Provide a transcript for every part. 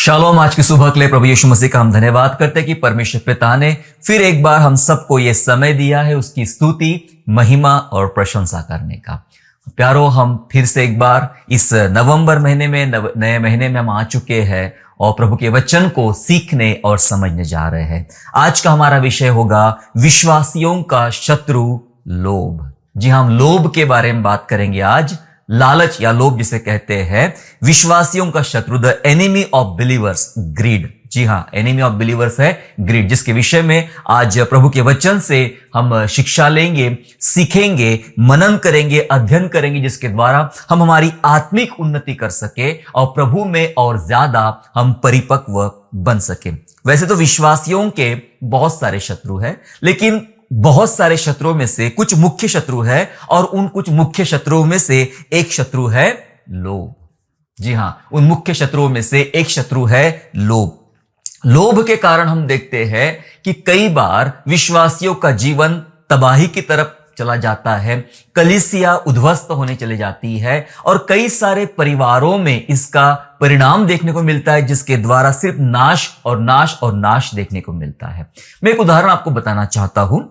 Shalom. आज की सुबह के लिए प्रभु यीशु मसीह का हम धन्यवाद करते हैं कि परमेश्वर पिता ने फिर एक बार हम सबको ये समय दिया है उसकी स्तुति, महिमा और प्रशंसा करने का। प्यारो, हम फिर से एक बार इस नवंबर महीने में नए महीने में हम आ चुके हैं और प्रभु के वचन को सीखने और समझने जा रहे हैं। आज का हमारा विषय होगा विश्वासियों का शत्रु लोभ। जी हाँ, हम लोभ के बारे में बात करेंगे आज। लालच या लोभ जिसे कहते हैं, विश्वासियों का शत्रु, the enemy of believers, greed. जी हाँ, एनिमी ऑफ बिलीवर्स है ग्रीड, जिसके विषय में आज प्रभु के वचन से हम शिक्षा लेंगे, सीखेंगे, मनन करेंगे, अध्ययन करेंगे, जिसके द्वारा हम हमारी आत्मिक उन्नति कर सके और प्रभु में और ज्यादा हम परिपक्व बन सके। वैसे तो विश्वासियों के बहुत सारे शत्रु हैं, लेकिन बहुत सारे शत्रुओं में से कुछ मुख्य शत्रु है और उन कुछ मुख्य शत्रुओं में से एक शत्रु है लोभ। जी हां, उन मुख्य शत्रुओं में से एक शत्रु है लोभ। लोभ के कारण हम देखते हैं कि कई बार विश्वासियों का जीवन तबाही की तरफ चला जाता है, कलीसिया उद्ध्वस्त होने चली जाती है और कई सारे परिवारों में इसका परिणाम देखने को मिलता है, जिसके द्वारा सिर्फ नाश और नाश और नाश देखने को मिलता है। मैं एक उदाहरण आपको बताना चाहता हूं।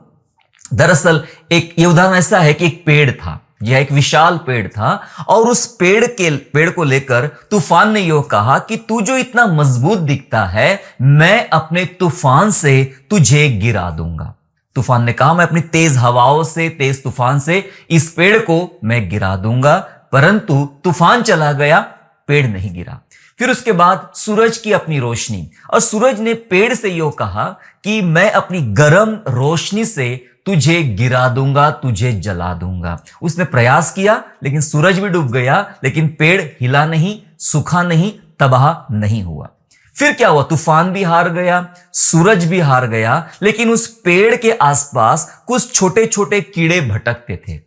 दरअसल ये उदाहरण ऐसा है कि एक पेड़ था, यह एक विशाल पेड़ था और उस पेड़ को लेकर तूफान ने यह कहा कि तू जो इतना मजबूत दिखता है, मैं अपने तूफान से तुझे गिरा दूंगा। तूफान ने कहा, मैं अपनी तेज हवाओं से, तेज तूफान से इस पेड़ को मैं गिरा दूंगा। परंतु तूफान चला गया, पेड़ नहीं गिरा। फिर उसके बाद सूरज की अपनी रोशनी, और सूरज ने पेड़ से यह कहा कि मैं अपनी गर्म रोशनी से तुझे गिरा दूंगा, तुझे जला दूंगा। उसने प्रयास किया, लेकिन सूरज भी डूब गया, लेकिन पेड़ हिला नहीं, सूखा नहीं, तबाह नहीं हुआ। फिर क्या हुआ? तूफान भी हार गया, सूरज भी हार गया, लेकिन उस पेड़ के आसपास कुछ छोटे छोटे कीड़े भटकते थे।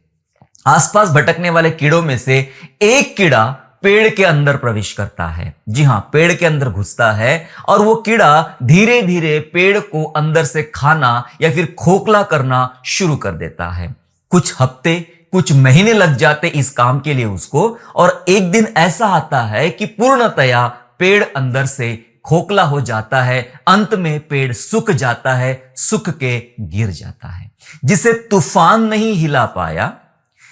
आसपास भटकने वाले कीड़ों में से एक कीड़ा पेड़ के अंदर प्रवेश करता है। जी हां, पेड़ के अंदर घुसता है और वो कीड़ा धीरे धीरे पेड़ को अंदर से खाना या फिर खोखला करना शुरू कर देता है। कुछ हफ्ते, कुछ महीने लग जाते इस काम के लिए उसको, और एक दिन ऐसा आता है कि पूर्णतया पेड़ अंदर से खोखला हो जाता है। अंत में पेड़ सूख जाता है, सूख के गिर जाता है। जिसे तूफान नहीं हिला पाया,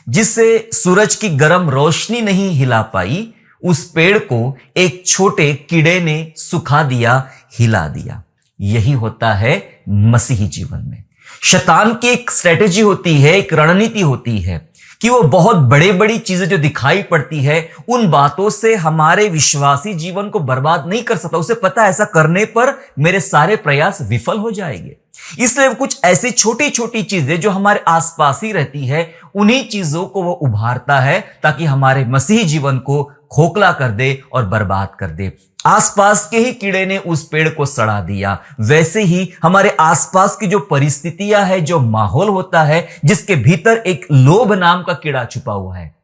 जिसे सूरज की गर्म रोशनी नहीं हिला पाई, उस पेड़ को एक छोटे कीड़े ने सुखा दिया, हिला दिया। यही होता है मसीही जीवन में। शैतान की एक स्ट्रेटेजी होती है, एक रणनीति होती है कि वो बहुत बड़े बड़ी चीजें जो दिखाई पड़ती है, उन बातों से हमारे विश्वासी जीवन को बर्बाद नहीं कर सकता। उसे पता है ऐसा करने पर मेरे सारे प्रयास विफल हो जाएंगे। इसलिए कुछ ऐसी छोटी छोटी चीजें जो हमारे आसपास ही रहती है, उन्हीं चीजों को वो उभारता है ताकि हमारे मसीही जीवन को खोखला कर दे और बर्बाद कर दे। आसपास के ही कीड़े ने उस पेड़ को सड़ा दिया। वैसे ही हमारे आसपास की जो परिस्थितियां है, जो माहौल होता है, जिसके भीतर एक लोभ नाम का कीड़ा छुपा हुआ है,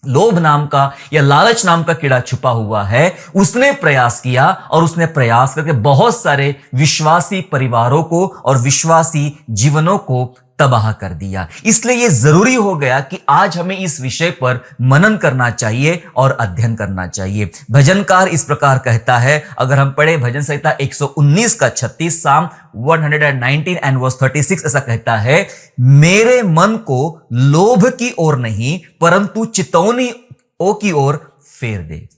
लोभ नाम का या लालच नाम का कीड़ा छुपा हुआ है, उसने प्रयास किया और उसने प्रयास करके बहुत सारे विश्वासी परिवारों को और विश्वासी जीवनों को तबाह कर दिया। इसलिए यह जरूरी हो गया कि आज हमें इस विषय पर मनन करना चाहिए और अध्ययन करना चाहिए। भजनकार इस प्रकार कहता है, अगर हम पढ़े भजन संहिता 119 का 36, साम 119 एंड वर्स 36, ऐसा कहता है, मेरे मन को लोभ की ओर नहीं परंतु चितौनियों की ओर फेर दे।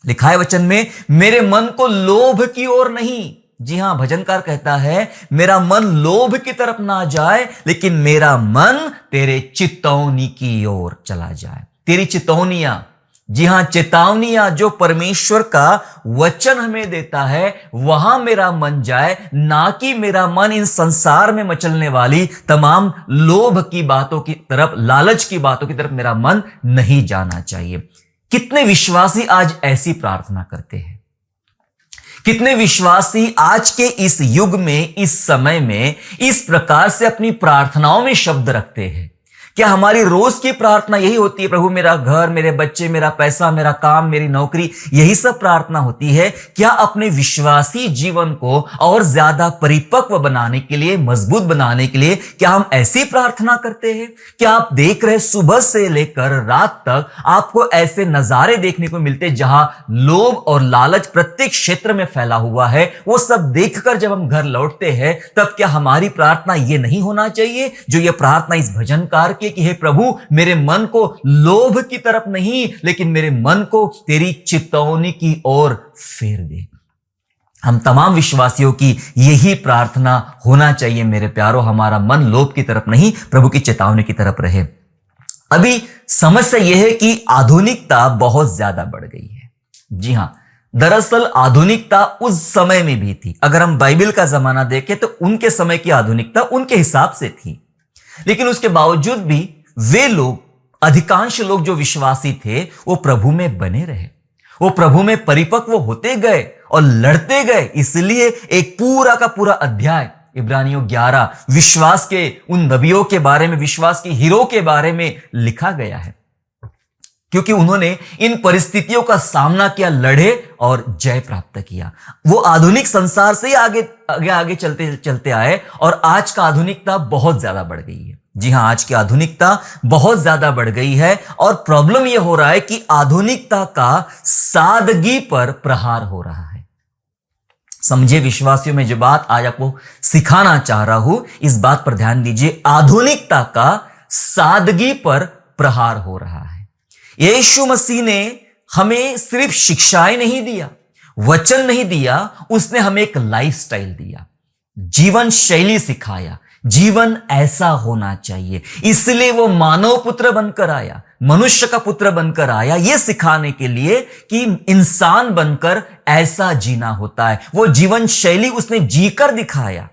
लिखा है वचन में, मेरे मन को लोभ की ओर नहीं। जी हां, भजनकार कहता है, मेरा मन लोभ की तरफ ना जाए, लेकिन मेरा मन तेरे चितौनी की ओर चला जाए। तेरी चितौनियां, जी हां, चेतावनियां जो परमेश्वर का वचन हमें देता है, वहां मेरा मन जाए, ना कि मेरा मन इन संसार में मचलने वाली तमाम लोभ की बातों की तरफ, लालच की बातों की तरफ मेरा मन नहीं जाना चाहिए। कितने विश्वासी आज ऐसी प्रार्थना करते हैं? कितने विश्वासी आज के इस युग में, इस समय में इस प्रकार से अपनी प्रार्थनाओं में शब्द रखते हैं क्या हमारी रोज की प्रार्थना यही होती है, प्रभु मेरा घर, मेरे बच्चे, मेरा पैसा, मेरा काम, मेरी नौकरी, यही सब प्रार्थना होती है? क्या अपने विश्वासी जीवन को और ज्यादा परिपक्व बनाने के लिए, मजबूत बनाने के लिए क्या हम ऐसी प्रार्थना करते हैं? क्या आप देख रहे सुबह से लेकर रात तक आपको ऐसे नजारे देखने को मिलते जहां लोभ और लालच प्रत्येक क्षेत्र में फैला हुआ है? वो सब देखकर जब हम घर लौटते हैं तब क्या हमारी प्रार्थना ये नहीं होना चाहिए जो ये प्रार्थना इस भजनकार कि हे प्रभु मेरे मन को लोभ की तरफ नहीं लेकिन मेरे मन को तेरी चितौनी की ओर फेर दे। हम तमाम विश्वासियों की यही प्रार्थना होना चाहिए मेरे प्यारो, हमारा मन लोभ की तरफ नहीं प्रभु की चेतावनी की तरफ रहे। अभी समस्या यह है कि आधुनिकता बहुत ज्यादा बढ़ गई है। जी हां, दरअसल आधुनिकता उस समय में भी थी। अगर हम बाइबल का जमाना देखें तो उनके समय की आधुनिकता उनके हिसाब से थी, लेकिन उसके बावजूद भी वे लोग, अधिकांश लोग जो विश्वासी थे, वो प्रभु में बने रहे, वो प्रभु में परिपक्व होते गए और लड़ते गए। इसलिए एक पूरा का पूरा अध्याय इब्रानियों 11 विश्वास के उन नबियों के बारे में, विश्वास के हीरो के बारे में लिखा गया है, क्योंकि उन्होंने इन परिस्थितियों का सामना किया, लड़े और जय प्राप्त किया। वो आधुनिक संसार से ही आगे चलते चलते आए और आज का आधुनिकता बहुत ज्यादा बढ़ गई है। जी हां, आज की आधुनिकता बहुत ज्यादा बढ़ गई है और प्रॉब्लम यह हो रहा है कि आधुनिकता का सादगी पर प्रहार हो रहा है। समझे विश्वासियों, में जो बात आज आपको सिखाना चाह रहा हूं, इस बात पर ध्यान दीजिए। आधुनिकता का सादगी पर प्रहार हो रहा है। यीशु मसीह ने हमें सिर्फ शिक्षाएं नहीं दिया, वचन नहीं दिया, उसने हमें एक लाइफस्टाइल दिया, जीवन शैली सिखाया। जीवन ऐसा होना चाहिए, इसलिए वो मानव पुत्र बनकर आया, मनुष्य का पुत्र बनकर आया, यह सिखाने के लिए कि इंसान बनकर ऐसा जीना होता है। वो जीवन शैली उसने जीकर दिखाया।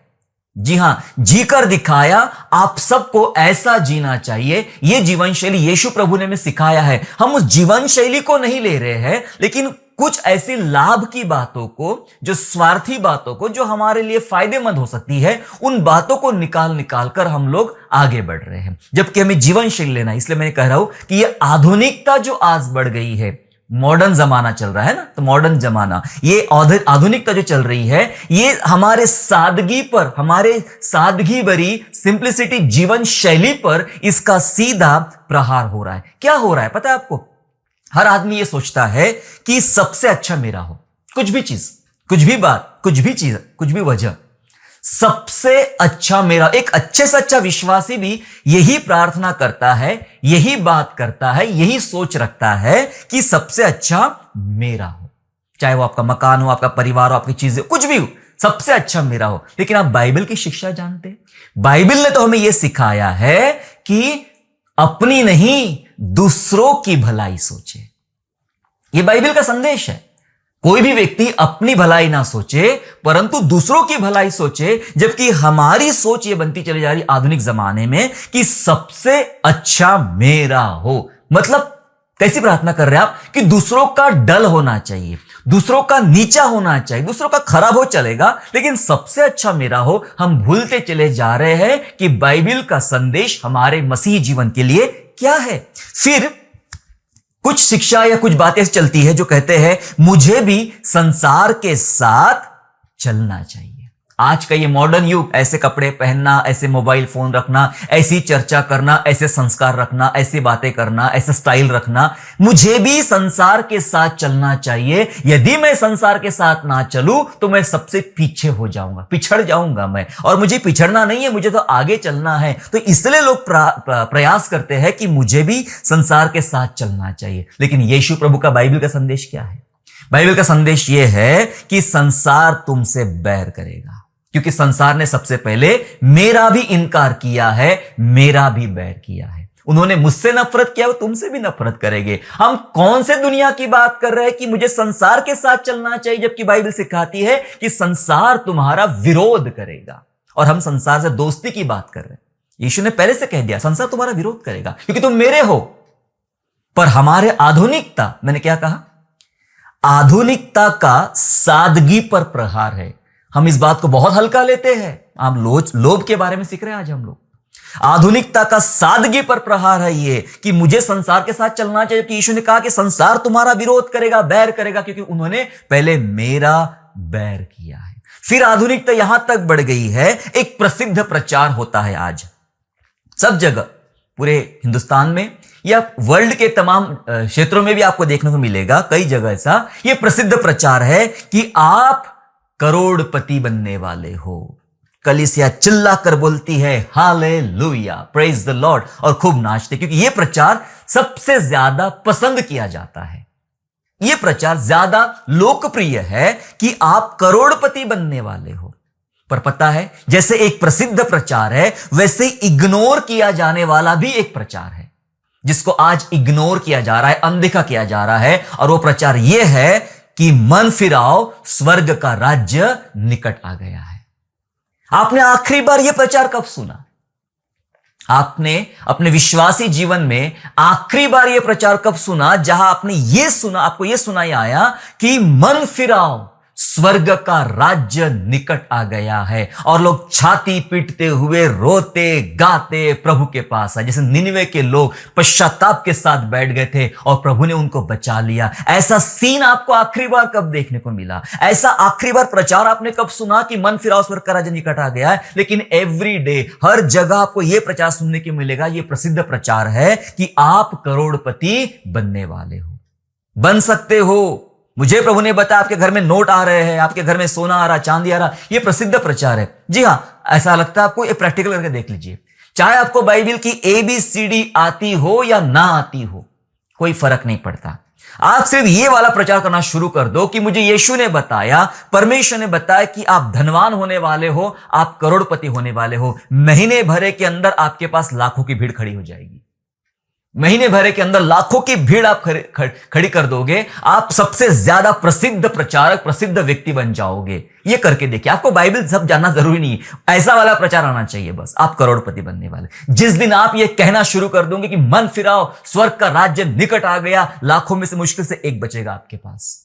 जी हां, जीकर दिखाया। आप सबको ऐसा जीना चाहिए। यह जीवन शैली यीशु प्रभु ने हमें सिखाया है। हम उस जीवन शैली को नहीं ले रहे हैं, लेकिन कुछ ऐसी लाभ की बातों को, जो स्वार्थी बातों को, जो हमारे लिए फायदेमंद हो सकती है, उन बातों को निकाल कर हम लोग आगे बढ़ रहे हैं, जबकि हमें जीवन शैली लेना है। इसलिए मैं कह रहा हूं कि यह आधुनिकता जो आज बढ़ गई है, मॉडर्न जमाना चल रहा है ना, तो मॉडर्न जमाना, ये आधुनिकता जो चल रही है, ये हमारे सादगी पर, हमारे सादगी भरी सिंप्लिसिटी जीवन शैली पर इसका सीधा प्रहार हो रहा है। क्या हो रहा है पता है आपको? हर आदमी ये सोचता है कि सबसे अच्छा मेरा हो, कुछ भी चीज, कुछ भी बात, कुछ भी चीज, कुछ भी वजह, सबसे अच्छा मेरा। एक अच्छे से अच्छा विश्वासी भी यही प्रार्थना करता है, यही बात करता है, यही सोच रखता है कि सबसे अच्छा मेरा हो, चाहे वो आपका मकान हो, आपका परिवार हो, आपकी चीजें, कुछ भी हो, सबसे अच्छा मेरा हो। लेकिन आप बाइबल की शिक्षा जानते हैं? बाइबल ने तो हमें यह सिखाया है कि अपनी नहीं, दूसरों की भलाई सोचे। यह बाइबल का संदेश है। कोई भी व्यक्ति अपनी भलाई ना सोचे, परंतु दूसरों की भलाई सोचे, जबकि हमारी सोच यह बनती चली जा रही आधुनिक जमाने में कि सबसे अच्छा मेरा हो। मतलब कैसी प्रार्थना कर रहे हैं आप? कि दूसरों का डल होना चाहिए, दूसरों का नीचा होना चाहिए, दूसरों का खराब हो चलेगा, लेकिन सबसे अच्छा मेरा हो। हम भूलते चले जा रहे हैं कि बाइबल का संदेश हमारे मसीह जीवन के लिए क्या है। फिर कुछ शिक्षा या कुछ बातें चलती है जो कहते हैं मुझे भी संसार के साथ चलना चाहिए। आज का ये मॉडर्न युग, ऐसे कपड़े पहनना, ऐसे मोबाइल फोन रखना, ऐसी चर्चा करना, ऐसे संस्कार रखना, ऐसी बातें करना, ऐसे स्टाइल रखना, मुझे भी संसार के साथ चलना चाहिए। यदि मैं संसार के साथ ना चलूं तो मैं सबसे पीछे हो जाऊंगा, पिछड़ जाऊंगा मैं, और मुझे पिछड़ना नहीं है, मुझे तो आगे चलना है। तो इसलिए लोग प्रयास करते हैं कि मुझे भी संसार के साथ चलना चाहिए। लेकिन यीशु प्रभु का बाइबल का संदेश क्या है? बाइबल का संदेश यह है कि संसार तुमसे बैर करेगा, क्योंकि संसार ने सबसे पहले मेरा भी इनकार किया है, मेरा भी बैर किया है। उन्होंने मुझसे नफरत किया, वो तुमसे भी नफरत करेंगे। हम कौन से दुनिया की बात कर रहे हैं कि मुझे संसार के साथ चलना चाहिए, जबकि बाइबल सिखाती है कि संसार तुम्हारा विरोध करेगा। और हम संसार से दोस्ती की बात कर रहे हैं। यीशु ने पहले से कह दिया संसार तुम्हारा विरोध करेगा क्योंकि तुम मेरे हो। पर हमारे आधुनिकता, मैंने क्या कहा? आधुनिकता का सादगी पर प्रहार है। हम इस बात को बहुत हल्का लेते हैं। हम लोभ के बारे में सीख रहे हैं आज हम लोग। आधुनिकता का सादगी पर प्रहार है ये कि मुझे संसार के साथ चलना चाहिए, कि यीशु ने कहा कि संसार तुम्हारा विरोध करेगा, बैर करेगा, क्योंकि उन्होंने पहले मेरा बैर किया है। फिर आधुनिकता यहां तक बढ़ गई है, एक प्रसिद्ध प्रचार होता है आज सब जगह, पूरे हिंदुस्तान में या वर्ल्ड के तमाम क्षेत्रों में भी आपको देखने को मिलेगा, कई जगह ऐसा यह प्रसिद्ध प्रचार है कि आप करोड़पति बनने वाले हो। कलीसिया चिल्ला कर बोलती है हालेलुया, प्रेज द लॉर्ड, और खूब नाचते, क्योंकि यह प्रचार सबसे ज्यादा पसंद किया जाता है। यह प्रचार ज्यादा लोकप्रिय है कि आप करोड़पति बनने वाले हो। पर पता है, जैसे एक प्रसिद्ध प्रचार है, वैसे इग्नोर किया जाने वाला भी एक प्रचार है, जिसको आज इग्नोर किया जा रहा है, अनदेखा किया जा रहा है। और वो प्रचार यह है कि मन फिराओ, स्वर्ग का राज्य निकट आ गया है। आपने आखिरी बार यह प्रचार कब सुना? आपने अपने विश्वासी जीवन में आखिरी बार यह प्रचार कब सुना जहां आपने यह सुना, आपको यह सुनाई आया कि मन फिराओ, स्वर्ग का राज्य निकट आ गया है, और लोग छाती पीटते हुए रोते गाते प्रभु के पास आए, जैसे निनिवे के लोग पश्चाताप के साथ बैठ गए थे और प्रभु ने उनको बचा लिया। ऐसा सीन आपको आखिरी बार कब देखने को मिला? ऐसा आखिरी बार प्रचार आपने कब सुना कि मन फिराओ, स्वर्ग का राज्य निकट आ गया है? लेकिन एवरी डे, हर जगह आपको यह प्रचार सुनने को मिलेगा। यह प्रसिद्ध प्रचार है कि आप करोड़पति बनने वाले हो, बन सकते हो। मुझे प्रभु ने बताया आपके घर में नोट आ रहे हैं, आपके घर में सोना आ रहा, चांदी आ रहा। यह प्रसिद्ध प्रचार है। जी हां, ऐसा लगता है आपको। ये प्रैक्टिकल करके देख लीजिए। चाहे आपको बाइबल की ABCD आती हो या ना आती हो, कोई फर्क नहीं पड़ता। आप सिर्फ ये वाला प्रचार करना शुरू कर दो कि मुझे यीशु ने बताया, परमेश्वर ने बताया कि आप धनवान होने वाले हो, आप करोड़पति होने वाले हो। महीने भरे के अंदर आपके पास लाखों की भीड़ खड़ी हो जाएगी। महीने भरे के अंदर लाखों की भीड़ आप खड़ी कर दोगे। आप सबसे ज्यादा प्रसिद्ध प्रचारक, प्रसिद्ध व्यक्ति बन जाओगे। ये करके देखिए। आपको बाइबल सब जानना जरूरी नहीं है, ऐसा वाला प्रचार आना चाहिए, बस आप करोड़पति बनने वाले। जिस दिन आप ये कहना शुरू कर दोगे कि मन फिराओ, स्वर्ग का राज्य निकट आ गया, लाखों में से मुश्किल से एक बचेगा आपके पास।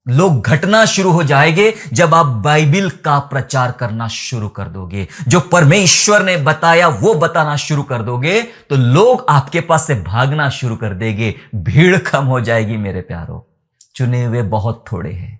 लोग घटना शुरू हो जाएंगे जब आप बाइबल का प्रचार करना शुरू कर दोगे। जो परमेश्वर ने बताया वो बताना शुरू कर दोगे, तो लोग आपके पास से भागना शुरू कर देंगे। भीड़ कम हो जाएगी मेरे प्यारो। चुने हुए बहुत थोड़े हैं,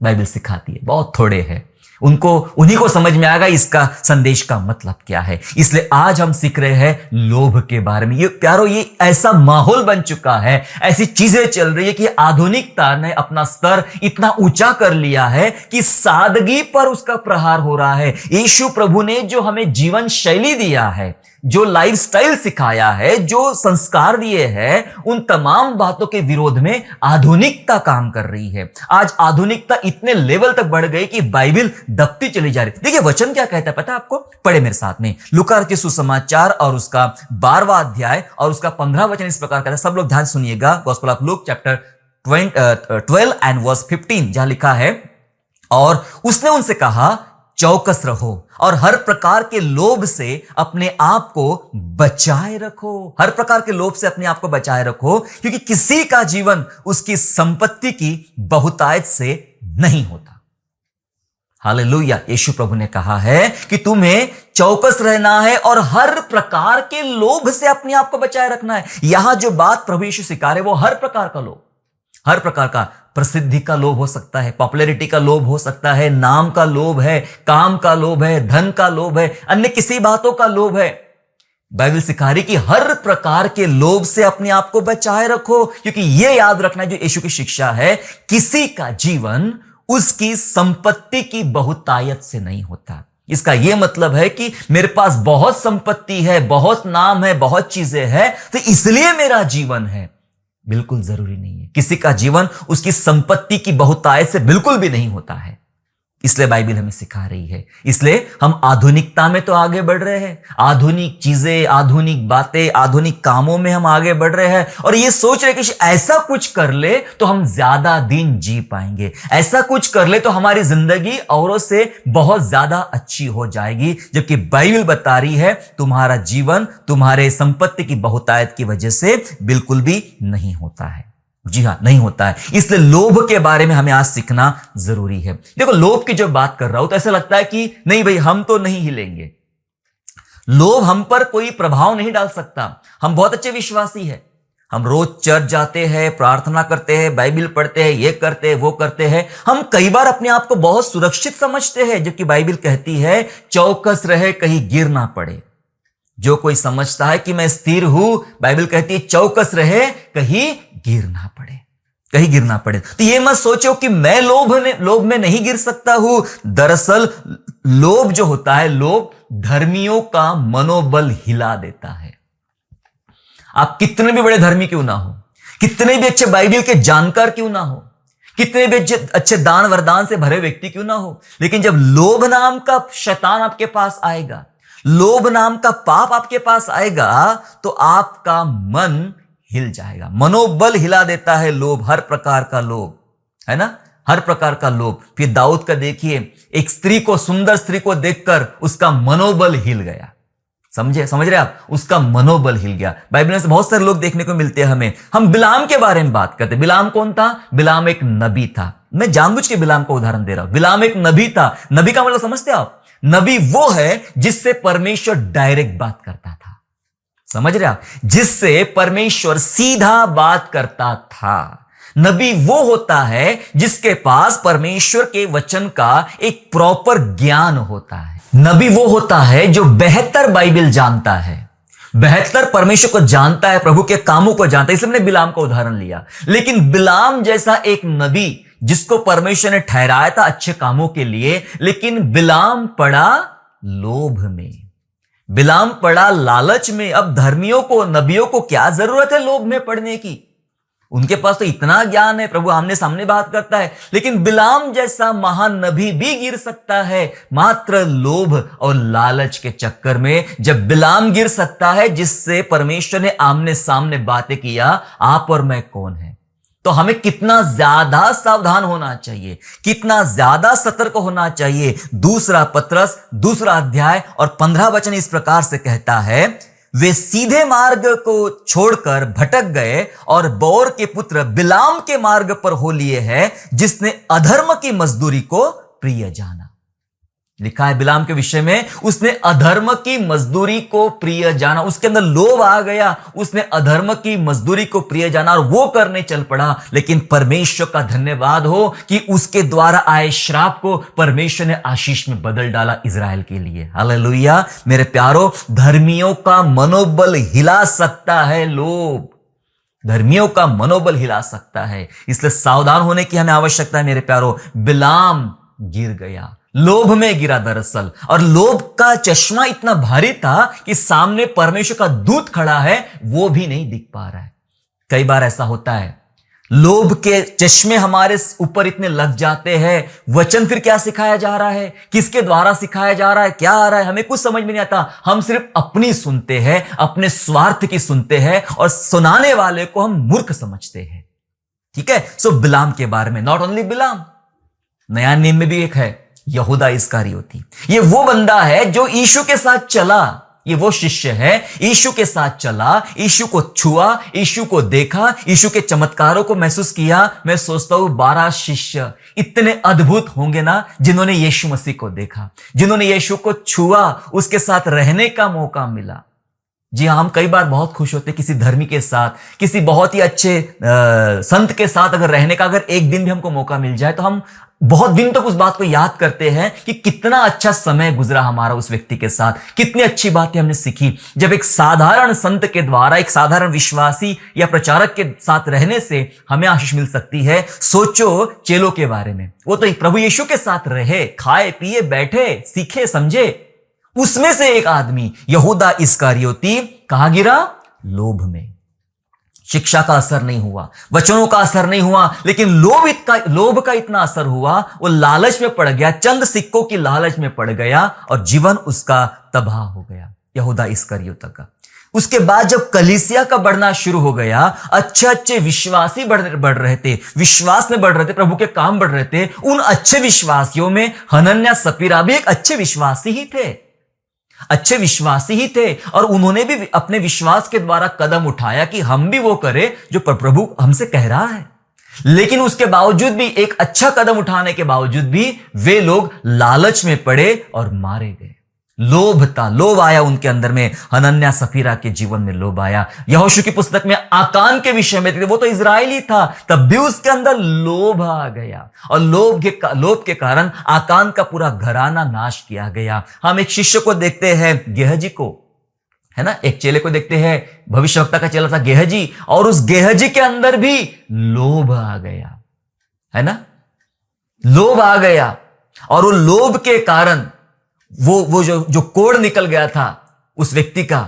बाइबल सिखाती है, बहुत थोड़े हैं। उन्हीं को समझ में आएगा इसका संदेश का मतलब क्या है। इसलिए आज हम सीख रहे हैं लोभ के बारे में। ये प्यारो, ये ऐसा माहौल बन चुका है, ऐसी चीजें चल रही है कि आधुनिकता ने अपना स्तर इतना ऊंचा कर लिया है कि सादगी पर उसका प्रहार हो रहा है। यीशु प्रभु ने जो हमें जीवन शैली दिया है, जो लाइफस्टाइल सिखाया है, जो संस्कार दिए हैं, उन तमाम बातों के विरोध में आधुनिकता काम कर रही है। आज आधुनिकता इतने लेवल तक बढ़ गई कि बाइबल दबती चली जा रही। देखिए वचन क्या कहता है पता है आपको? पढ़े मेरे साथ में लूका के सुसमाचार और उसका 12वां अध्याय और उसका 15वां वचन इस प्रकार कहता है। सब लोग ध्यान सुनिएगा। Gospel of Luke chapter 12 and verse 15, जहां लिखा है, और उसने उनसे कहा, चौकस रहो और हर प्रकार के लोभ से अपने आप को बचाए रखो। हर प्रकार के लोभ से अपने आप को बचाए रखो, क्योंकि किसी का जीवन उसकी संपत्ति की बहुतायत से नहीं होता। हालेलुया। यीशु प्रभु ने कहा है कि तुम्हें चौकस रहना है और हर प्रकार के लोभ से अपने आप को बचाए रखना है। यहां जो बात प्रभु यीशु सिखा रहे वो हर प्रकार का लोभ, हर प्रकार का। प्रसिद्धि का लोभ हो सकता है, पॉपुलैरिटी का लोभ हो सकता है, नाम का लोभ है, काम का लोभ है, धन का लोभ है, अन्य किसी बातों का लोभ है। बाइबल सिखा रही कि हर प्रकार के लोभ से अपने आप को बचाए रखो, क्योंकि यह याद रखना जो यीशु की शिक्षा है, किसी का जीवन उसकी संपत्ति की बहुतायत से नहीं होता। इसका यह मतलब है कि मेरे पास बहुत संपत्ति है, बहुत नाम है, बहुत चीजें हैं, तो इसलिए मेरा जीवन है। बिल्कुल जरूरी नहीं है। किसी का जीवन उसकी संपत्ति की बहुतायत से बिल्कुल भी नहीं होता है। इसलिए बाइबल हमें सिखा रही है। इसलिए हम आधुनिकता में तो आगे बढ़ रहे हैं, आधुनिक चीजें, आधुनिक बातें, आधुनिक कामों में हम आगे बढ़ रहे हैं, और ये सोच रहे कि ऐसा कुछ कर ले तो हम ज्यादा दिन जी पाएंगे, ऐसा कुछ कर ले तो हमारी जिंदगी औरों से बहुत ज्यादा अच्छी हो जाएगी। जबकि बाइबल बता रही है तुम्हारा जीवन तुम्हारे संपत्ति की बहुतायत की वजह से बिल्कुल भी नहीं होता है। जी हां, नहीं होता है। इसलिए लोभ के बारे में हमें आज सीखना जरूरी है। देखो, लोभ की जब बात कर रहा हूं तो ऐसा लगता है कि नहीं भाई हम तो नहीं हिलेंगे। लोभ हम पर कोई प्रभाव नहीं डाल सकता। हम बहुत अच्छे विश्वासी हैं, हम रोज चर्च जाते हैं, प्रार्थना करते हैं, बाइबल पढ़ते हैं, ये करते हैं, वो करते हैं। हम कई बार अपने आप को बहुत सुरक्षित समझते हैं, जबकि बाइबल कहती है चौकस रहे कहीं गिर ना पड़े। जो कोई समझता है कि मैं स्थिर हूं, बाइबल कहती है चौकस रहे कहीं गिर ना पड़े, कहीं गिरना पड़े। तो ये मत सोचो कि मैं लोभ में नहीं गिर सकता हूं। दरअसल लोभ जो होता है, लोभ धर्मियों का मनोबल हिला देता है। आप कितने भी बड़े धर्मी क्यों ना हो, कितने भी अच्छे बाइबल के जानकार क्यों ना हो, कितने भी अच्छे दान वरदान से भरे व्यक्ति क्यों ना हो, लेकिन जब लोभ नाम का शैतान आपके पास आएगा, लोभ नाम का पाप आपके पास आएगा, तो आपका मन हिल जाएगा। मनोबल हिला देता है लोभ, हर प्रकार का लोभ, है ना, हर प्रकार का लोभ। फिर दाऊद का देखिए, एक स्त्री को, सुंदर स्त्री को देखकर उसका मनोबल हिल गया। समझ रहे आप, उसका मनोबल हिल गया। बाइबल में से बहुत सारे लोग देखने को मिलते हैं हमें। हम बिलाम के बारे में बात करते हैं। बिलाम कौन था? बिलाम एक नबी था। मैं जानबूझ के बिलाम का उदाहरण दे रहा हूं। बिलाम एक नबी था। नबी का मतलब समझते आप? नबी वो है जिससे परमेश्वर डायरेक्ट बात करता था। समझ रहे आप? जिससे परमेश्वर सीधा बात करता था। नबी वो होता है जिसके पास परमेश्वर के वचन का एक प्रॉपर ज्ञान होता है। नबी वो होता है जो बेहतर बाइबल जानता है, बेहतर परमेश्वर को जानता है, प्रभु के कामों को जानता है। इसलिए मैंने बिलाम का उदाहरण लिया। लेकिन बिलाम जैसा एक नबी जिसको परमेश्वर ने ठहराया था अच्छे कामों के लिए, लेकिन बिलाम पड़ा लोभ में, बिलाम पड़ा लालच में। अब धर्मियों को, नबियों को क्या जरूरत है लोभ में पड़ने की? उनके पास तो इतना ज्ञान है, प्रभु आमने सामने बात करता है। लेकिन बिलाम जैसा महान नबी भी गिर सकता है मात्र लोभ और लालच के चक्कर में। जब बिलाम गिर सकता है जिससे परमेश्वर ने आमने सामने बातें किया, आप और मैं कौन है, तो हमें कितना ज्यादा सावधान होना चाहिए, कितना ज्यादा सतर्क होना चाहिए। दूसरा पत्रस 2 अध्याय और 15 वचन इस प्रकार से कहता है, वे सीधे मार्ग को छोड़कर भटक गए और बौर के पुत्र बिलाम के मार्ग पर हो लिए हैं, जिसने अधर्म की मजदूरी को प्रिय जाना। लिखा है बिलाम के विषय में, उसने अधर्म की मजदूरी को प्रिय जाना। उसके अंदर लोभ आ गया, उसने अधर्म की मजदूरी को प्रिय जाना और वो करने चल पड़ा। लेकिन परमेश्वर का धन्यवाद हो कि उसके द्वारा आए श्राप को परमेश्वर ने आशीष में बदल डाला इजराइल के लिए। हालेलुया। मेरे प्यारो, धर्मियों का मनोबल हिला सकता है लोभ, धर्मियों का मनोबल हिला सकता है। इसलिए सावधान होने की हमें आवश्यकता है मेरे प्यारो। बिलाम गिर गया, लोभ में गिरा दरअसल, और लोभ का चश्मा इतना भारी था कि सामने परमेश्वर का दूत खड़ा है वो भी नहीं दिख पा रहा है। कई बार ऐसा होता है, लोभ के चश्मे हमारे ऊपर इतने लग जाते हैं, वचन फिर क्या सिखाया जा रहा है, किसके द्वारा सिखाया जा रहा है, क्या आ रहा है, हमें कुछ समझ में नहीं आता। हम सिर्फ अपनी सुनते हैं, अपने स्वार्थ की सुनते हैं, और सुनाने वाले को हम मूर्ख समझते हैं। ठीक है। सो बिलाम के बारे में, नॉट ओनली बिलाम, नया नियम में भी एक है यहूदा इस्करियोती। ये वो बंदा है जो यीशु के साथ चला, ये वो शिष्य है, यीशु के साथ चला, यीशु को छुआ, यीशु को देखा, यीशु के चमत्कारों को महसूस किया। मैं सोचता हूं 12 शिष्य इतने अद्भुत होंगे ना, जिन्होंने यीशु मसीह को देखा, जिन्होंने यीशु को छुआ, उसके साथ रहने का मौका मिला। जी हाँ, हम कई बार बहुत खुश होते किसी धर्मी के साथ, किसी बहुत ही अच्छे संत के साथ अगर रहने का, अगर एक दिन भी हमको मौका मिल जाए तो हम बहुत दिन तक उस बात को याद करते हैं कि कितना अच्छा समय गुजरा हमारा उस व्यक्ति के साथ, कितनी अच्छी बातें हमने सीखी। जब एक साधारण संत के द्वारा, एक साधारण विश्वासी या प्रचारक के साथ रहने से हमें आशीष मिल सकती है, सोचो चेलों के बारे में। वो तो प्रभु यीशु के साथ रहे, खाए पिए बैठे, सीखे समझे। उसमें से एक आदमी यहूदा इस्करियोती कहां गिरा? लोभ में। शिक्षा का असर नहीं हुआ, वचनों का असर नहीं हुआ, लेकिन लोभ का इतना असर हुआ, वो लालच में पड़ गया, चंद सिक्कों की लालच में पड़ गया और जीवन उसका तबाह हो गया, यहूदा इस्करियोती का। उसके बाद जब कलीसिया का बढ़ना शुरू हो गया, अच्छे अच्छे विश्वासी बढ़ रहे थे, विश्वास में बढ़ रहे थे, प्रभु के काम बढ़ रहे थे। उन अच्छे विश्वासियों में हनन्याह सपीरा भी एक अच्छे विश्वासी ही थे, अच्छे विश्वासी ही थे, और उन्होंने भी अपने विश्वास के द्वारा कदम उठाया कि हम भी वो करें जो प्रभु हमसे कह रहा है। लेकिन उसके बावजूद भी, एक अच्छा कदम उठाने के बावजूद भी, वे लोग लालच में पड़े और मारे गए। लोभ था, लोभ आया उनके अंदर में। हनन्याह सफीरा के जीवन में लोभ आया। यहोशू की पुस्तक में आकान के विषय में, वो तो इजरायली था, तब भी उसके अंदर लोभ आ गया और लोभ के कारण आकान का पूरा घराना नाश किया गया। हम एक शिष्य को देखते हैं, गेहजी को, है ना, एक चेले को देखते हैं, भविष्यवक्ता का चेला था गेहजी, और उस गेहजी के अंदर भी लोभ आ गया, है ना, लोभ आ गया। और वो लोभ के कारण वो जो कोड़ निकल गया था उस व्यक्ति का,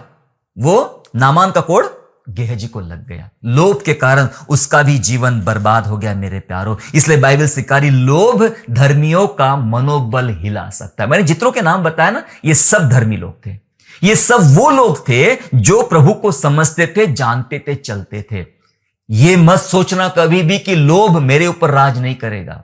वो नामान का कोड़ गेहजी को लग गया। लोभ के कारण उसका भी जीवन बर्बाद हो गया मेरे प्यारों। इसलिए बाइबल सिखारी, लोभ धर्मियों का मनोबल हिला सकता है। मैंने जितनों के नाम बताया ना, ये सब धर्मी लोग थे। ये सब वो लोग थे जो प्रभु को समझते थे, जानते थे, चलते थे। ये मत सोचना कभी भी कि लोभ मेरे ऊपर राज नहीं करेगा।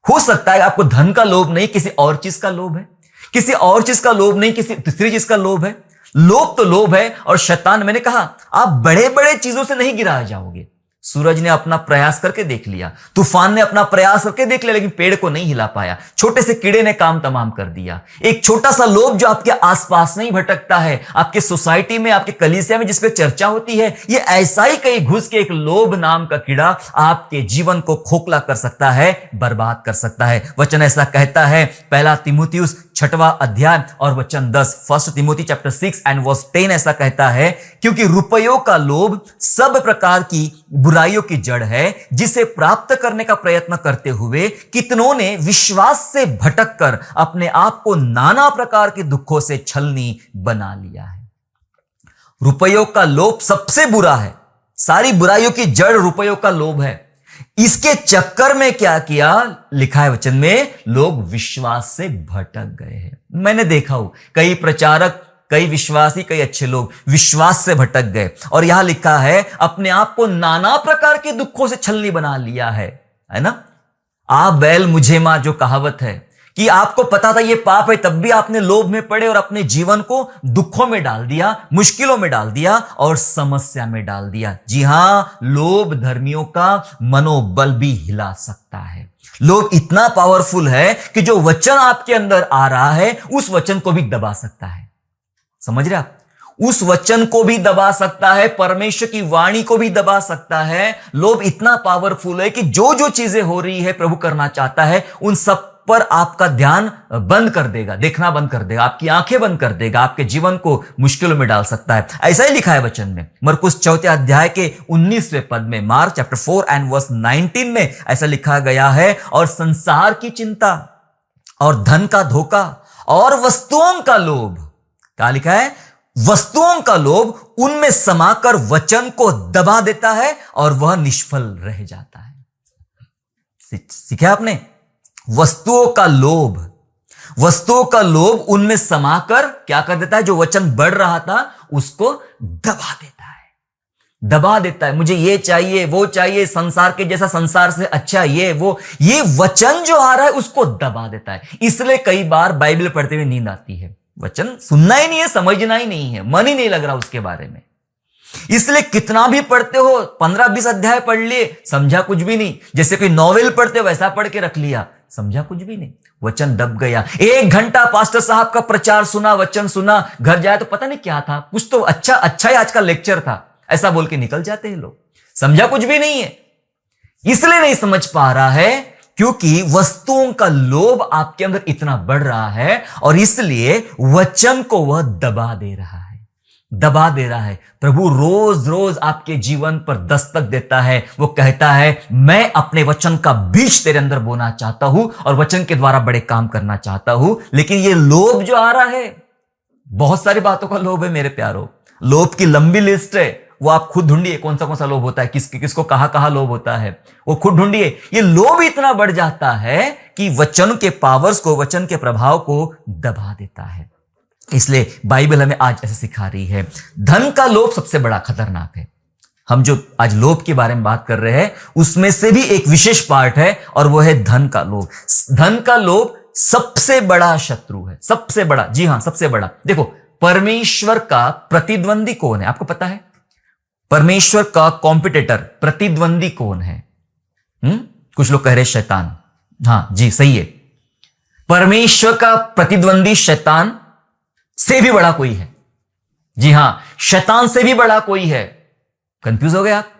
हो सकता है आपको धन का लोभ नहीं, किसी और चीज का लोभ है, किसी और चीज का लोभ नहीं, किसी तीसरी चीज का लोभ है। लोभ तो लोभ है। और शैतान, मैंने कहा, आप बड़े बड़े चीजों से नहीं गिराए जाओगे। सूरज ने अपना प्रयास करके देख लिया, तूफान ने अपना प्रयास करके देख लिया, लेकिन पेड़ को नहीं हिला पाया। छोटे से कीड़े ने काम तमाम कर दिया। एक छोटा सा लोभ जो आपके आसपास नहीं भटकता है, आपके सोसाइटी में, आपके कलीसिया में जिस पे चर्चा होती है, ये ऐसा ही कहीं घुस के एक लोभ नाम का कीड़ा आपके जीवन को खोखला कर सकता है, बर्बाद कर सकता है। वचन ऐसा कहता है, पहला तीमुथियुस 6वां अध्याय और वचन 10, 1 तिमोथी चैप्टर 6 एंड वर्स 10 ऐसा कहता है, क्योंकि रुपयों का लोभ सब प्रकार की बुराइयों की जड़ है, जिसे प्राप्त करने का प्रयत्न करते हुए कितनों ने विश्वास से भटककर अपने आप को नाना प्रकार के दुखों से छलनी बना लिया है। रुपयों का लोभ सबसे बुरा है। सारी बुराइयों की जड़ रुपयों का लोभ है। इसके चक्कर में क्या किया, लिखा है वचन में, लोग विश्वास से भटक गए हैं। मैंने देखा हूं कई प्रचारक, कई विश्वासी, कई अच्छे लोग विश्वास से भटक गए। और यहां लिखा है, अपने आप को नाना प्रकार के दुखों से छलनी बना लिया है ना। आ बैल मुझे मां, जो कहावत है कि आपको पता था ये पाप है, तब भी आपने लोभ में पड़े और अपने जीवन को दुखों में डाल दिया, मुश्किलों में डाल दिया और समस्या में डाल दिया। जी हां, लोभ धर्मियों का मनोबल भी हिला सकता है। लोभ इतना पावरफुल है कि जो वचन आपके अंदर आ रहा है, उस वचन को भी दबा सकता है। समझ रहे आप? उस वचन को भी दबा सकता है, परमेश्वर की वाणी को भी दबा सकता है। लोभ इतना पावरफुल है कि जो जो चीजें हो रही है, प्रभु करना चाहता है, उन सब पर आपका ध्यान बंद कर देगा, देखना बंद कर देगा, आपकी आंखें बंद कर देगा, आपके जीवन को मुश्किलों में डाल सकता है। ऐसा ही लिखा है वचन में, मरकुस 4 अध्याय के 19वें पद में, मार्क चैप्टर 4 एंड वर्स 19 में ऐसा लिखा गया है, और संसार की चिंता और धन का धोखा और वस्तुओं का लोभ, क्या लिखा है, वस्तुओं का लोभ उनमें समाकर वचन को दबा देता है और वह निष्फल रह जाता है। सीखा आपने? वस्तुओं का लोभ, वस्तुओं का लोभ उनमें समाकर क्या कर देता है, जो वचन बढ़ रहा था उसको दबा देता है, दबा देता है। मुझे ये चाहिए, वो चाहिए, संसार के जैसा, संसार से अच्छा ये वो, ये वचन जो आ रहा है उसको दबा देता है। इसलिए कई बार बाइबल पढ़ते हुए नींद आती है। वचन सुनना ही नहीं है, समझना ही नहीं है, मन ही नहीं लग रहा उसके बारे में। इसलिए कितना भी पढ़ते हो, 15-20 अध्याय पढ़ लिए, समझा कुछ भी नहीं। जैसे कोई नॉवेल पढ़ते हो वैसा पढ़ के रख लिया, समझा कुछ भी नहीं, वचन दब गया। 1 घंटा पास्टर साहब का प्रचार सुना, वचन सुना, घर जाए तो पता नहीं क्या था, कुछ तो अच्छा ही आज का लेक्चर था, ऐसा बोल के निकल जाते हैं लोग, समझा कुछ भी नहीं है। इसलिए नहीं समझ पा रहा है क्योंकि वस्तुओं का लोभ आपके अंदर इतना बढ़ रहा है, और इसलिए वचन को वह दबा दे रहा है, दबा दे रहा है। प्रभु रोज रोज आपके जीवन पर दस्तक देता है। वो कहता है, मैं अपने वचन का बीज तेरे अंदर बोना चाहता हूं और वचन के द्वारा बड़े काम करना चाहता हूं। लेकिन ये लोभ जो आ रहा है, बहुत सारी बातों का लोभ है मेरे प्यारों। लोभ की लंबी लिस्ट है, वो आप खुद ढूंढिए कौन सा लोभ होता है, किसको कहां लोभ होता है, वो खुद ढूंढिए। ये लोभ इतना बढ़ जाता है कि वचन के पावर्स को, वचन के प्रभाव को दबा देता है। इसलिए बाइबल हमें आज ऐसे सिखा रही है, धन का लोभ सबसे बड़ा खतरनाक है। हम जो आज लोभ के बारे में बात कर रहे हैं, उसमें से भी एक विशेष पार्ट है, और वो है धन का लोभ। धन का लोभ सबसे बड़ा शत्रु है, सबसे बड़ा, जी हां, सबसे बड़ा। देखो, परमेश्वर का प्रतिद्वंदी कौन है, आपको पता है? परमेश्वर का कॉम्पिटिटर, प्रतिद्वंदी कौन है? कुछ लोग कह रहे शैतान। हां जी, सही है। परमेश्वर का प्रतिद्वंदी शैतान, से भी बड़ा कोई है। जी हां, शैतान से भी बड़ा कोई है। कंफ्यूज हो गए आप?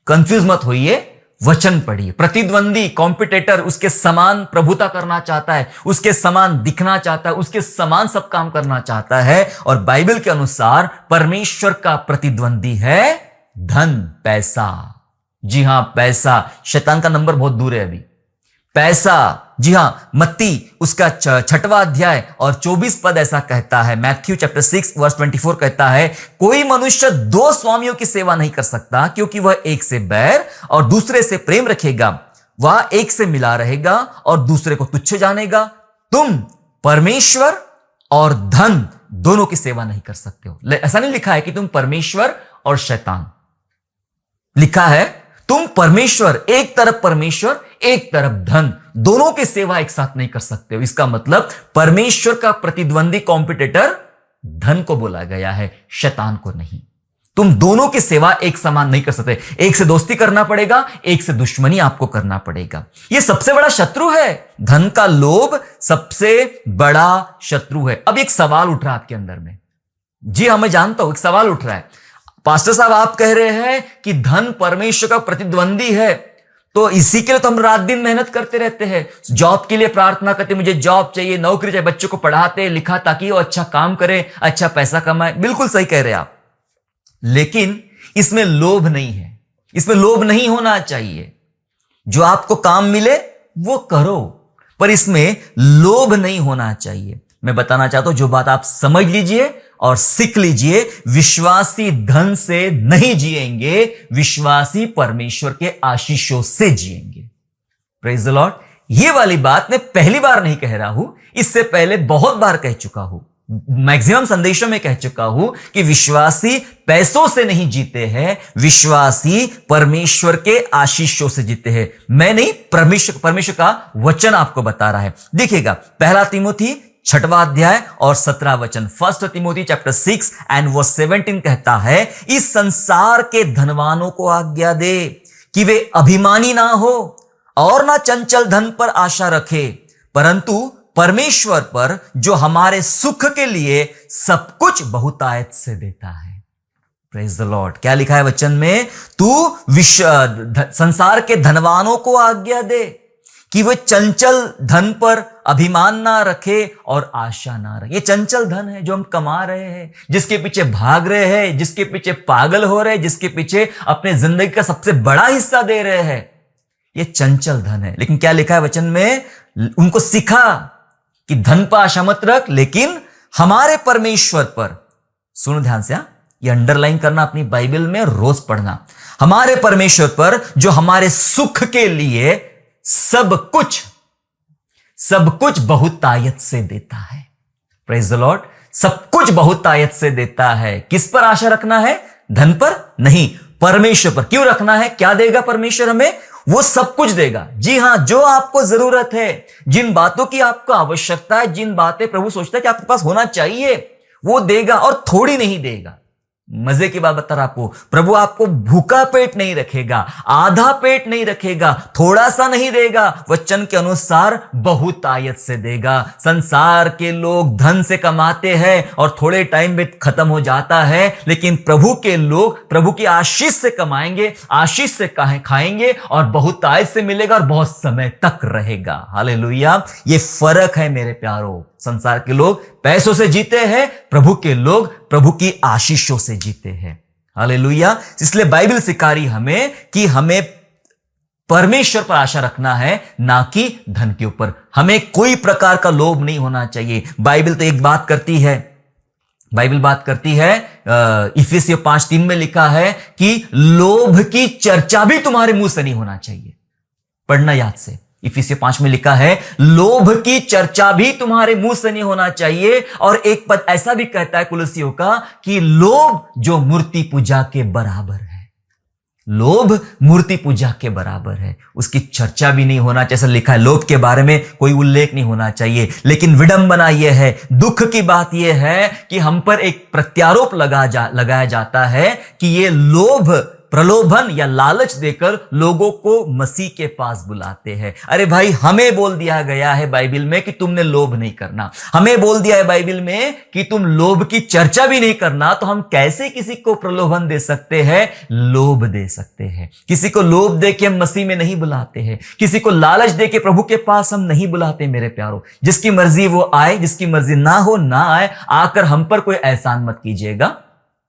कंफ्यूज मत होइए, वचन पढ़िए। प्रतिद्वंदी, कॉम्पिटिटर उसके समान प्रभुता करना चाहता है, उसके समान दिखना चाहता है, उसके समान सब काम करना चाहता है। और बाइबल के अनुसार परमेश्वर का प्रतिद्वंदी है धन, पैसा। जी हां, पैसा। शैतान का नंबर बहुत दूर है अभी। पैसा, जी हां, मत्ती उसका 6वां अध्याय और 24 पद ऐसा कहता है। मैथ्यू चैप्टर 6 वर्स 24 कहता है, कोई मनुष्य 2 स्वामियों की सेवा नहीं कर सकता, क्योंकि वह एक से बैर और दूसरे से प्रेम रखेगा, वह एक से मिला रहेगा और दूसरे को तुच्छ जानेगा। तुम परमेश्वर और धन दोनों की सेवा नहीं कर सकते हो। ऐसा नहीं लिखा है कि तुम परमेश्वर और शैतान, लिखा है तुम परमेश्वर, एक तरफ परमेश्वर, एक तरफ धन, दोनों की सेवा एक साथ नहीं कर सकते हो। इसका मतलब परमेश्वर का प्रतिद्वंदी, कॉम्पिटिटर धन को बोला गया है, शैतान को नहीं। तुम दोनों की सेवा एक समान नहीं कर सकते। एक से दोस्ती करना पड़ेगा, एक से दुश्मनी आपको करना पड़ेगा। यह सबसे बड़ा शत्रु है। धन का लोभ सबसे बड़ा शत्रु है। अब एक सवाल उठ रहा है आपके अंदर में। जी हां, मैं जानता हूं एक सवाल उठ रहा है। पास्टर साहब, आप कह रहे हैं कि धन परमेश्वर का प्रतिद्वंदी है, तो इसी के लिए तो हम रात दिन मेहनत करते रहते हैं, जॉब के लिए प्रार्थना करते, मुझे जॉब चाहिए, नौकरी चाहिए, बच्चों को पढ़ाते लिखा ताकि वो अच्छा काम करे, अच्छा पैसा कमाए। बिल्कुल सही कह रहे हैं आप, लेकिन इसमें लोभ नहीं है। इसमें लोभ नहीं होना चाहिए। जो आपको काम मिले वो करो, पर इसमें लोभ नहीं होना चाहिए। मैं बताना चाहता हूं, जो बात आप समझ लीजिए और सीख लीजिए, विश्वासी धन से नहीं जिएंगे, विश्वासी परमेश्वर के आशीषों से जिएंगे। Praise the Lord. ये वाली बात मैं पहली बार नहीं कह रहा हूं, इससे पहले बहुत बार कह चुका हूं, मैक्सिमम संदेशों में कह चुका हूं कि विश्वासी पैसों से नहीं जीते हैं, विश्वासी परमेश्वर के आशीषों से जीते हैं। मैं नहीं, परमेश्वर का वचन आपको बता रहा है। देखिएगा, 1 तीमुथी 6वां अध्याय और 17 वचन, 1 तीमुथी चैप्टर 6 एंड वर्स 17 कहता है, इस संसार के धनवानों को आज्ञा दे कि वे अभिमानी ना हो और ना चंचल धन पर आशा रखे, परंतु परमेश्वर पर जो हमारे सुख के लिए सब कुछ बहुतायत से देता है। Praise the Lord. क्या लिखा है वचन में? तू संसार के धनवानों को आज्ञा दे कि वे चंचल धन पर अभिमान ना रखे और आशा ना रखे। ये चंचल धन है जो हम कमा रहे हैं, जिसके पीछे भाग रहे हैं, जिसके पीछे पागल हो रहे हैं, जिसके पीछे अपने जिंदगी का सबसे बड़ा हिस्सा दे रहे हैं, ये चंचल धन है। लेकिन क्या लिखा है वचन में? उनको सिखा कि धन पर आशा मत रख, लेकिन हमारे परमेश्वर पर, सुनो ध्यान से, ये अंडरलाइन करना अपनी बाइबल में, रोज पढ़ना, हमारे परमेश्वर पर जो हमारे सुख के लिए सब कुछ बहुतायत से देता है। Praise the Lord. सब कुछ बहुतायत से देता है। किस पर आशा रखना है? धन पर नहीं, परमेश्वर पर। क्यों रखना है? क्या देगा परमेश्वर हमें? वो सब कुछ देगा। जी हां, जो आपको जरूरत है, जिन बातों की आपको आवश्यकता है, जिन बातें प्रभु सोचता है कि आपके पास होना चाहिए, वो देगा, और थोड़ी नहीं देगा। मजे की बात बता रहा आपको, प्रभु आपको भूखा पेट नहीं रखेगा, आधा पेट नहीं रखेगा, थोड़ा सा नहीं देगा, वचन के अनुसार बहुतायत से देगा। संसार के लोग धन से कमाते हैं और थोड़े टाइम में खत्म हो जाता है, लेकिन प्रभु के लोग प्रभु की आशीष से कमाएंगे, आशीष से खाएंगे और बहुतायत से मिलेगा और बहुत समय तक रहेगा। हालेलुया। ये फर्क है मेरे प्यारों। संसार के लोग पैसों से जीते हैं, प्रभु के लोग प्रभु की आशीषों से जीते हैं। हालेलुया। इसलिए बाइबल सिखा रही हमें कि हमें परमेश्वर पर आशा रखना है, ना कि धन के ऊपर। हमें कोई प्रकार का लोभ नहीं होना चाहिए। बाइबल तो एक बात करती है, बाइबल बात करती है, इफिसियों 5:3 में लिखा है कि लोभ की चर्चा भी तुम्हारे मुंह से नहीं होना चाहिए। पढ़ना याद से, इफिसियों 5 में लिखा है, लोभ की चर्चा भी तुम्हारे मुंह से नहीं होना चाहिए। और एक पद ऐसा भी कहता है कुलुसियों का कि लोभ जो मूर्ति पूजा के बराबर है, लोभ मूर्ति पूजा के बराबर है, उसकी चर्चा भी नहीं होना चाहिए। जैसा लिखा है, लोभ के बारे में कोई उल्लेख नहीं होना चाहिए। लेकिन विडंबना यह है, दुख की बात यह है कि हम पर एक प्रत्यारोप लगाया जाता है कि ये लोभ प्रलोभन या लालच देकर लोगों को मसीह के पास बुलाते हैं। अरे भाई, हमें बोल दिया गया है बाइबल में कि तुमने लोभ नहीं करना, हमें बोल दिया है बाइबल में कि तुम लोभ की चर्चा भी नहीं करना, तो हम कैसे किसी को प्रलोभन दे सकते हैं, लोभ दे सकते हैं। किसी को लोभ दे के हम मसीह में नहीं बुलाते हैं, किसी को लालच दे के प्रभु के पास हम नहीं बुलाते। मेरे प्यारो, जिसकी मर्जी वो आए, जिसकी मर्जी ना हो ना आए, आकर हम पर कोई एहसान मत कीजिएगा।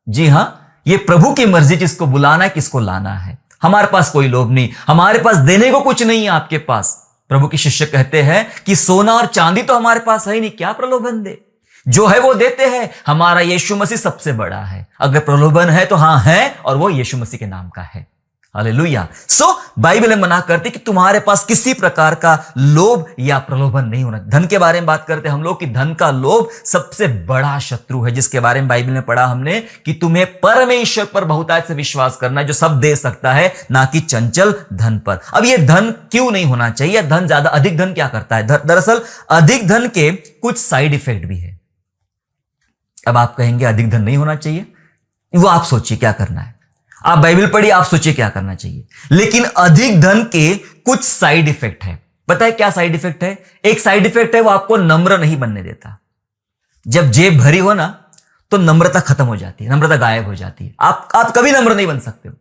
जी हां, ये प्रभु की मर्जी, जिसको बुलाना है, किसको लाना है। हमारे पास कोई लोभ नहीं, हमारे पास देने को कुछ नहीं है आपके पास। प्रभु के शिष्य कहते हैं कि सोना और चांदी तो हमारे पास है ही नहीं, क्या प्रलोभन दे, जो है वो देते हैं। हमारा यीशु मसीह सबसे बड़ा है। अगर प्रलोभन है तो हां है, और वो यीशु मसीह के नाम का है। हालेलुया। सो बाइबल मना करती कि तुम्हारे पास किसी प्रकार का लोभ या प्रलोभन नहीं होना। धन के बारे में बात करते हम लोग कि धन का लोभ सबसे बड़ा शत्रु है, जिसके बारे में बाइबल में पढ़ा हमने कि तुम्हें परमेश्वर पर बहुतायत से विश्वास करना है, जो सब दे सकता है, ना कि चंचल धन पर। अब ये धन क्यों नहीं होना चाहिए? धन ज्यादा, अधिक धन क्या करता है? दरअसल अधिक धन के कुछ साइड इफेक्ट भी है। अब आप कहेंगे अधिक धन नहीं होना चाहिए, वो आप सोचिए क्या करना है। आप बाइबल पढ़िए, आप सोचिए क्या करना चाहिए। लेकिन अधिक धन के कुछ साइड इफेक्ट है। पता है क्या साइड इफेक्ट है? एक साइड इफेक्ट है, वो आपको नम्र नहीं बनने देता। जब जेब भरी हो ना, तो नम्रता खत्म हो जाती है, नम्रता गायब हो जाती है। आप कभी नम्र नहीं बन सकते हो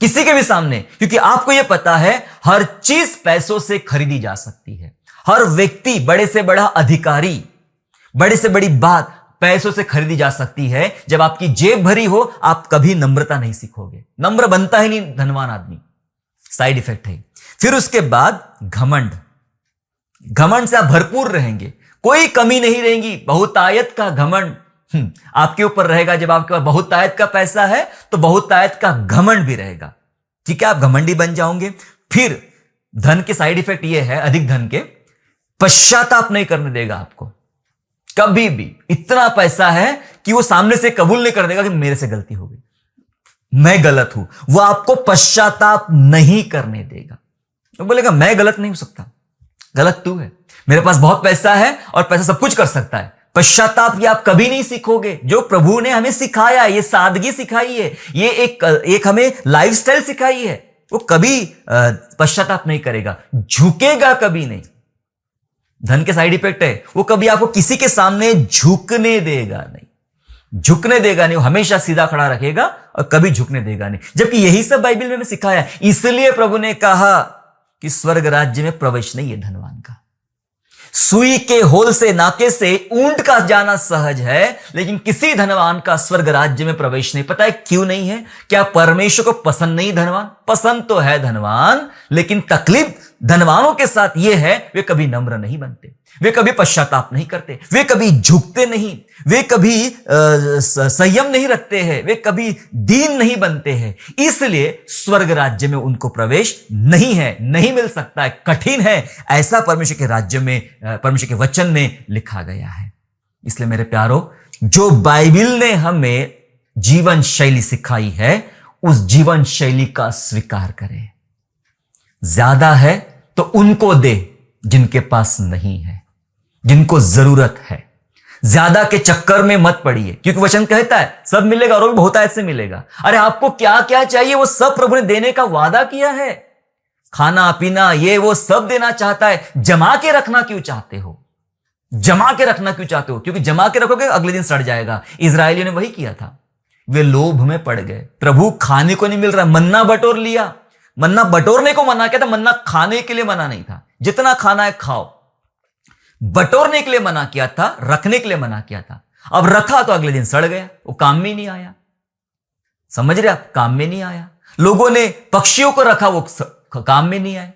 किसी के भी सामने, क्योंकि आपको यह पता है हर चीज पैसों से खरीदी जा सकती है। हर व्यक्ति, बड़े से बड़ा अधिकारी, बड़े से बड़ी बात पैसों से खरीदी जा सकती है। जब आपकी जेब भरी हो, आप कभी नम्रता नहीं सीखोगे, नम्र बनता ही नहीं धनवान आदमी। साइड इफेक्ट है। फिर उसके बाद घमंड। घमंड से आप भरपूर रहेंगे, कोई कमी नहीं रहेगी। बहुतायत का घमंड आपके ऊपर रहेगा। जब आपके पास बहुतायत का पैसा है, तो बहुतायत का घमंड भी रहेगा। ठीक है, आप घमंडी बन जाओगे। फिर धन के साइड इफेक्ट यह है, अधिक धन के, पश्चाताप नहीं करने देगा आपको कभी भी। इतना पैसा है कि वो सामने से कबूल नहीं कर देगा कि मेरे से गलती हो गई, मैं गलत हूं। वो आपको पश्चाताप नहीं करने देगा। वो बोलेगा मैं गलत नहीं हो सकता, गलत तू है। मेरे पास बहुत पैसा है और पैसा सब कुछ कर सकता है। पश्चाताप ये आप कभी नहीं सीखोगे, जो प्रभु ने हमें सिखाया, ये सादगी सिखाई है, ये एक हमें लाइफस्टाइल सिखाई है। वो कभी पश्चाताप नहीं करेगा, झुकेगा कभी नहीं। धन के साइड इफेक्ट है, वो कभी आपको किसी के सामने झुकने देगा नहीं, झुकने देगा नहीं। वो हमेशा सीधा खड़ा रखेगा और कभी झुकने देगा नहीं। जबकि यही सब बाइबल में सिखाया। इसलिए प्रभु ने कहा कि स्वर्ग राज्य में प्रवेश नहीं है धनवान का। सुई के होल से, नाके से ऊंट का जाना सहज है, लेकिन किसी धनवान का स्वर्ग राज्य में प्रवेश नहीं। पता है क्यों नहीं है? क्या परमेश्वर को पसंद नहीं धनवान? पसंद तो है धनवान, लेकिन तकलीफ धनवानों के साथ यह है, वे कभी नम्र नहीं बनते, वे कभी पश्चाताप नहीं करते, वे कभी झुकते नहीं, वे कभी संयम नहीं रखते हैं, वे कभी दीन नहीं बनते हैं। इसलिए स्वर्ग राज्य में उनको प्रवेश नहीं है, नहीं मिल सकता है, कठिन है। ऐसा परमेश्वर के राज्य में, परमेश्वर के वचन में लिखा गया है। इसलिए मेरे प्यारो, जो बाइबल ने हमें जीवन शैली सिखाई है, उस जीवन शैली का स्वीकार करें। ज्यादा है तो उनको दे जिनके पास नहीं है, जिनको जरूरत है। ज्यादा के चक्कर में मत पड़िए, क्योंकि वचन कहता है सब मिलेगा और वो भी बहुतायत से मिलेगा। अरे आपको क्या क्या चाहिए वो सब प्रभु ने देने का वादा किया है। खाना पीना ये वो सब देना चाहता है। जमा के रखना क्यों चाहते हो? जमा के रखना क्यों चाहते हो? क्योंकि जमा के रखोगे अगले दिन सड़ जाएगा। इजरायलियों ने वही किया था, वे लोभ में पड़ गए। प्रभु खाने को नहीं मिल रहा, मन्ना बटोर लिया। मन्ना बटोरने को मना किया था, मन्ना खाने के लिए मना नहीं था। जितना खाना है खाओ। बटोरने के लिए मना किया था, रखने के लिए मना किया था। अब रखा तो अगले दिन सड़ गया, वो काम में नहीं आया। समझ रहे आप? काम में नहीं आया। लोगों ने पक्षियों को रखा, वो काम में नहीं आए।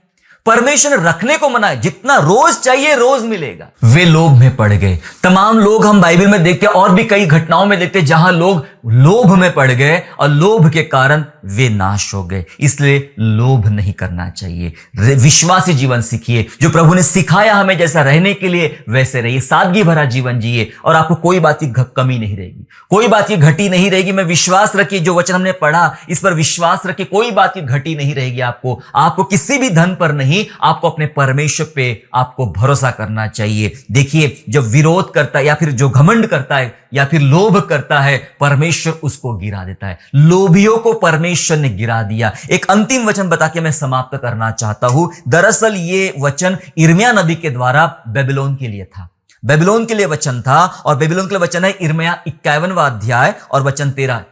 परमेश्वर ने रखने को मना है, जितना रोज चाहिए रोज मिलेगा। वे लोभ में पड़ गए। तमाम लोग हम बाइबल में देखते हैं, और भी कई घटनाओं में देखते हैं जहां लोग लोभ में पड़ गए और लोभ के कारण वे नाश हो गए। इसलिए लोभ नहीं करना चाहिए। विश्वासी जीवन सीखिए, जो प्रभु ने सिखाया हमें जैसा रहने के लिए वैसे रहिए। सादगी भरा जीवन जिए और आपको कोई बात की कमी नहीं रहेगी, कोई बात की घटी नहीं रहेगी। मैं विश्वास रखिए, जो वचन हमने पढ़ा इस पर विश्वास रखिए, कोई बात की घटी नहीं रहेगी। आपको किसी भी धन पर नहीं, आपको अपने परमेश्वर पे आपको भरोसा करना चाहिए। देखिए, जब विरोध करता है या फिर जो घमंड करता है या फिर लोभ करता है, परमेश्वर उसको गिरा देता है। लोभियों को परमेश्वर ने गिरा दिया। एक अंतिम वचन बता के मैं समाप्त करना चाहता हूं। दरअसल ये वचन यिर्मयाह नबी के द्वारा बेबीलोन के लिए था। बेबीलोन के लिए वचन था, और बेबीलोन के लिए वचन है यिर्मयाह 51वां अध्याय और वचन 13।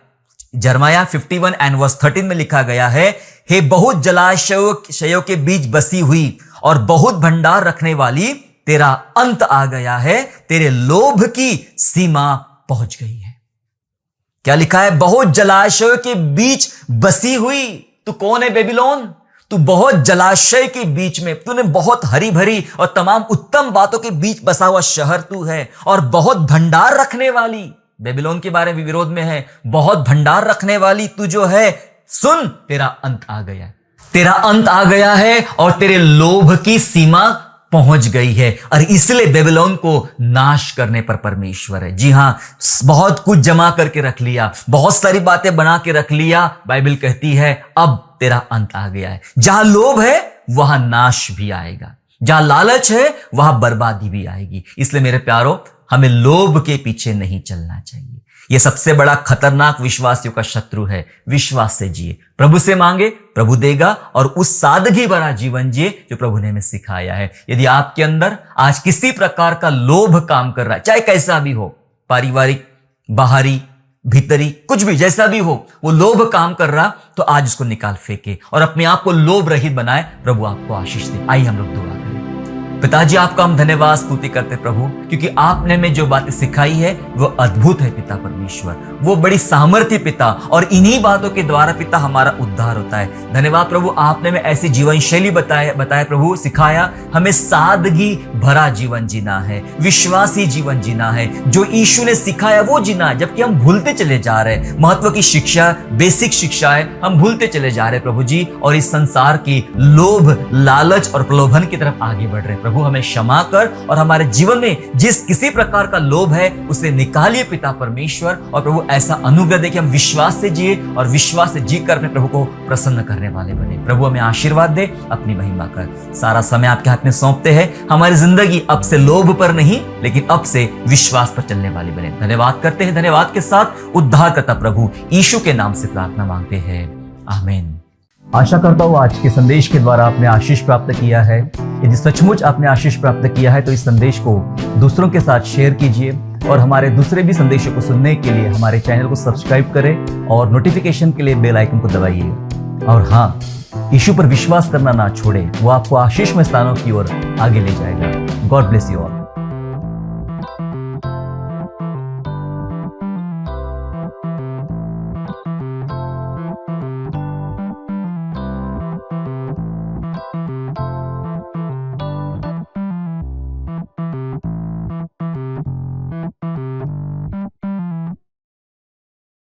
यिर्मयाह 51 एंड वर्स 13 में लिखा गया है, हे बहुत जलाशयों के बीच बसी हुई और बहुत भंडार रखने वाली, तेरा अंत आ गया है, तेरे लोभ की सीमा पहुंच गई है। क्या लिखा है? बहुत जलाशयों के बीच बसी हुई। तू कौन है बेबीलोन? तू बहुत जलाशय के बीच में, तूने बहुत हरी भरी और तमाम उत्तम बातों के बीच बसा हुआ शहर तू है, और बहुत भंडार रखने वाली। बेबीलोन के बारे में विरोध में है, बहुत भंडार रखने वाली तू जो है, सुन, तेरा अंत आ गया है। तेरा अंत आ गया है और तेरे लोभ की सीमा पहुंच गई है, और इसलिए बेबीलोन को नाश करने पर परमेश्वर है। जी हां, बहुत कुछ जमा करके रख लिया, बहुत सारी बातें बना के रख लिया। बाइबल कहती है अब तेरा अंत आ गया है। जहां लोभ है वहां नाश भी आएगा, जहां लालच है वहां बर्बादी भी आएगी। इसलिए मेरे प्यारो, हमें लोभ के पीछे नहीं चलना चाहिए। यह सबसे बड़ा खतरनाक विश्वासियों का शत्रु है। विश्वास से जिए, प्रभु से मांगे, प्रभु देगा, और उस सादगी भरा जीवन जिए जो प्रभु ने हमें सिखाया है। यदि आपके अंदर आज किसी प्रकार का लोभ काम कर रहा है, चाहे कैसा भी हो, पारिवारिक, बाहरी, भीतरी, कुछ भी जैसा भी हो, वो लोभ काम कर रहा, तो आज उसको निकाल फेंके और अपने आप को लोभ रहित बनाए। प्रभु आपको आशीष दे। आइए हम लोग दुआ करें। पिताजी, आपका हम धन्यवाद स्तुति करते प्रभु, क्योंकि आपने में जो बातें सिखाई है वो अद्भुत है पिता परमेश्वर, वो बड़ी सामर्थ्य पिता, और इन्हीं बातों के द्वारा पिता हमारा उद्धार होता है। धन्यवाद प्रभु, आपने में ऐसी जीवन शैली बताया प्रभु, सिखाया। हमें सादगी भरा जीवन जीना है, विश्वासी जीवन जीना है, जो यीशु ने सिखाया वो जीना है, जबकि हम भूलते चले जा रहे हैं। महत्व की शिक्षा, बेसिक शिक्षा है, हम भूलते चले जा रहे हैं प्रभु जी, और इस संसार की लोभ, लालच और प्रलोभन की तरफ आगे बढ़ रहे हैं। प्रभु हमें क्षमा कर, और हमारे जीवन में जिस किसी प्रकार का लोभ है उसे निकालिए पिता परमेश्वर, और प्रभु ऐसा अनुग्रह दे कि हम विश्वास से जिए, और विश्वास से जी कर अपने प्रभु को प्रसन्न करने वाले बने। प्रभु हमें आशीर्वाद दे, अपनी महिमा कर। सारा समय आपके हाथ में सौंपते हैं। हमारी जिंदगी अब से लोभ पर नहीं, लेकिन अब से विश्वास पर चलने वाली बने। धन्यवाद करते हैं, धन्यवाद के साथ उद्धार करता प्रभु यीशु के नाम से प्रार्थना मांगते हैं, आमीन। आशा करता हूँ आज के संदेश के द्वारा आपने आशीष प्राप्त किया है। यदि सचमुच आपने आशीष प्राप्त किया है तो इस संदेश को दूसरों के साथ शेयर कीजिए, और हमारे दूसरे भी संदेशों को सुनने के लिए हमारे चैनल को सब्सक्राइब करें, और नोटिफिकेशन के लिए बेल आइकन को दबाइए। और हाँ, यीशु पर विश्वास करना ना छोड़े, वो आपको आशीषमय स्थानों की ओर आगे ले जाएगा। God bless you all.